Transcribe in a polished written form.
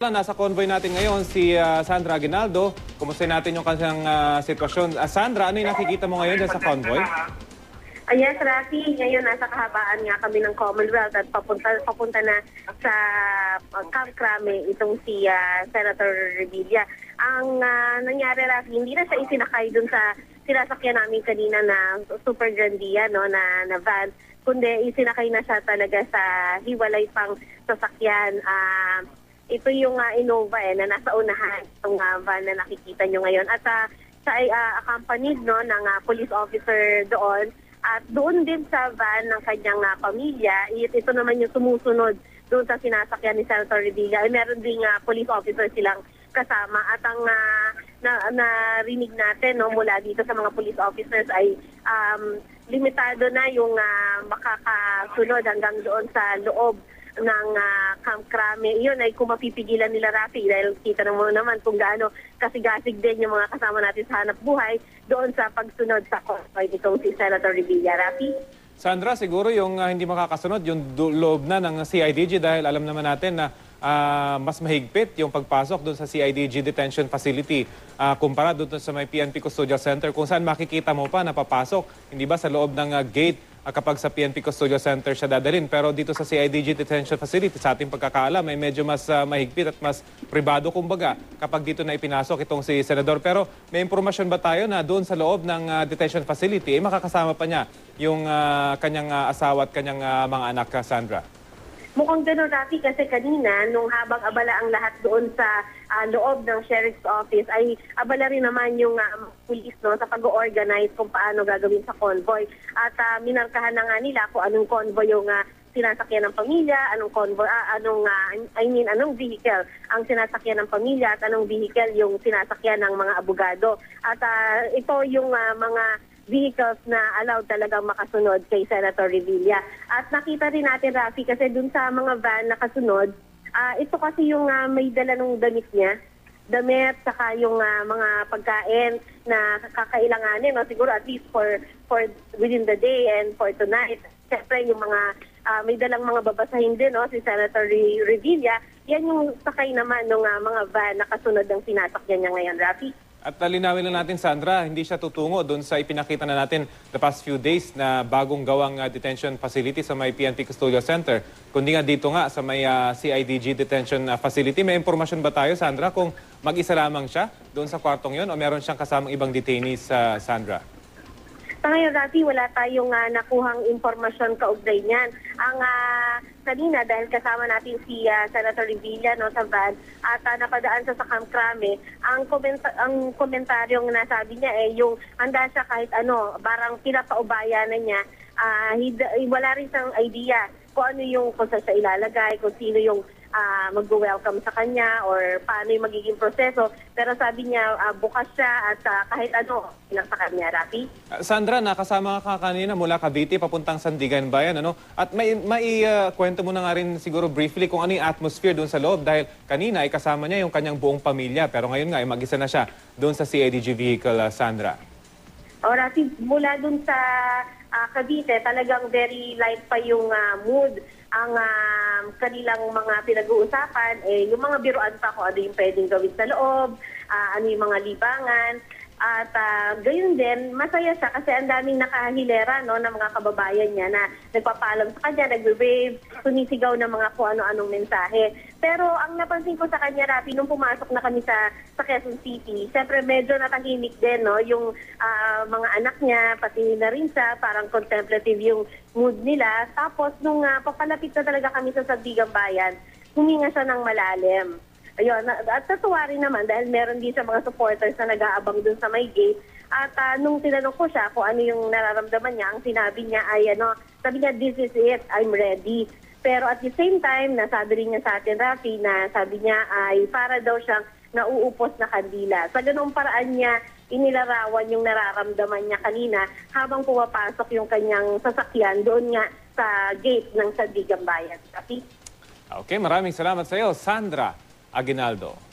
Nasa convoy natin ngayon si Sandra Aguinaldo. Kumusta natin yung kanyang sitwasyon? Sandra, ano yung nakikita mo ngayon dyan sa convoy? Yes, Rafi. Ngayon nasa kahabaan nga kami ng Commonwealth at papunta na sa Camp Crame itong si Senator Revilla. Ang nangyari, Rafi, hindi na siya isinakay dun sa sinasakyan namin kanina na super grandia, no, na van, kundi isinakay na siya talaga sa hiwalay pang sasakyan. Ito yung Innova na nasa unahan, itong van na nakikita nyo ngayon. At siya ay accompanied, no, ng police officer doon. At doon din sa van ng kanyang pamilya, ito naman yung sumusunod doon sa sinasakyan ni Senator Revilla. Ay meron ding police officer silang kasama. At ang narinig natin, no, mula dito sa mga police officers ay limitado na yung makakasunod hanggang doon sa loob ng Camp Crame. Iyon ay kung mapipigilan nila, Rafi, dahil kita mo naman kung gaano kasigasig din yung mga kasama natin sa hanap buhay doon sa pagsunod sa convoy nitong si Senator Revilla. Rafi? Sandra, siguro yung hindi makakasunod, yung loob na ng CIDG dahil alam naman natin na mas mahigpit yung pagpasok doon sa CIDG Detention Facility kumpara doon sa may PNP Custodial Center kung saan makikita mo pa na papasok, hindi ba sa loob ng gate kapag sa PNP Custodial Center siya dadalhin. Pero dito sa CIDG Detention Facility, sa ating pagkakaalam, ay medyo mas mahigpit at mas pribado kumbaga kapag dito na ipinasok itong si Senador. Pero may impormasyon ba tayo na doon sa loob ng detention facility, ay makakasama pa niya yung kanyang asawa at kanyang mga anak, Sandra? Mukhang gano'n, Rafi, kasi kanina, nung habang abala ang lahat doon sa loob ng Sheriff's Office, ay abala rin naman yung police, no, sa pag-organize kung paano gagawin sa convoy. At minarkahan na nga nila kung anong convoy yung sinasakyan ng pamilya, anong convoy, anong vehicle ang sinasakyan ng pamilya at anong vehicle yung sinasakyan ng mga abogado. At ito yung mga vehicles na allowed talagang makasunod kay Senator Revilla. At nakita rin natin, Rafi, kasi dun sa mga van na kasunod, ito kasi yung may dala ng damit niya. Damit, saka yung mga pagkain na kakailanganin, no? Siguro at least for within the day and for tonight. Siyempre yung mga may dalang mga babasahin din, no? Si Senator Revilla, yan yung sakay naman ng mga van na kasunod ng sinasakyan niya ngayon, Rafi. At linawin lang natin, Sandra, hindi siya tutungo doon sa ipinakita na natin the past few days na bagong gawang detention facility sa may PNP Custodial Center. Kundi nga dito nga sa may CIDG Detention Facility. May impormasyon ba tayo, Sandra, kung mag-isa lamang siya doon sa kwartong yon o meron siyang kasamang ibang detainees, Sandra? Sa ngayon, Rafi, wala tayong nakuhang impormasyon kaugnay niyan. Ang kanina, dahil kasama natin si Senator Revilla, no, sa van, at napadaan sa Camp Crame, ang komentaryong nasabi niya yung handa siya kahit ano, barang pinapaubaya na niya, wala rin siyang idea kung ano yung kung saan siya ilalagay, kung sino yung mag-welcome sa kanya or paano yung magiging proseso. Pero sabi niya, bukas siya at kahit ano lang sa kanya, Rafi. Sandra, nakasama ka kanina mula Cavite papuntang Sandigan Bayan, ano? At may kwento mo na nga rin siguro briefly kung ano yung atmosphere doon sa loob dahil kanina ay kasama niya yung kanyang buong pamilya pero ngayon nga ay mag-isa na siya doon sa CIDG vehicle, Sandra. O, Rafi, mula doon sa Cavite, talagang very light pa yung mood. Ang kanilang mga pinag-uusapan, yung mga biruan pa kung ano yung pwedeng gawin sa loob, ano yung mga libangan. At gayon din, masaya siya kasi ang daming nakahilera, no, ng mga kababayan niya na nagpapalam sa kanya, nagbe-wave, sumisigaw ng mga kung ano-anong mensahe. Pero ang napansin ko sa kanya, Rafi, nung pumasok na kami sa Quezon City, siyempre medyo natahimik din, no, yung mga anak niya, pati na rin siya, parang contemplative yung mood nila. Tapos nung papalapit na talaga kami sa Sandigan Bayan, huminga siya ng malalim. Ayun, at natuwa rin naman dahil meron din sa mga supporters na nag-aabang dun sa may gate. At nung tinanong ko siya kung ano yung nararamdaman niya, ang sinabi niya ay sabi niya, this is it, I'm ready. Pero at the same time, nasabi rin niya sa atin, Rafi, na sabi niya ay para daw siyang nauupos na kandila. Sa ganung paraan niya, inilarawan yung nararamdaman niya kanina habang pumapasok yung kanyang sasakyan doon nga sa gate ng Sandigan Bayan. Rafi? Okay, maraming salamat sa iyo, Sandra Aguinaldo.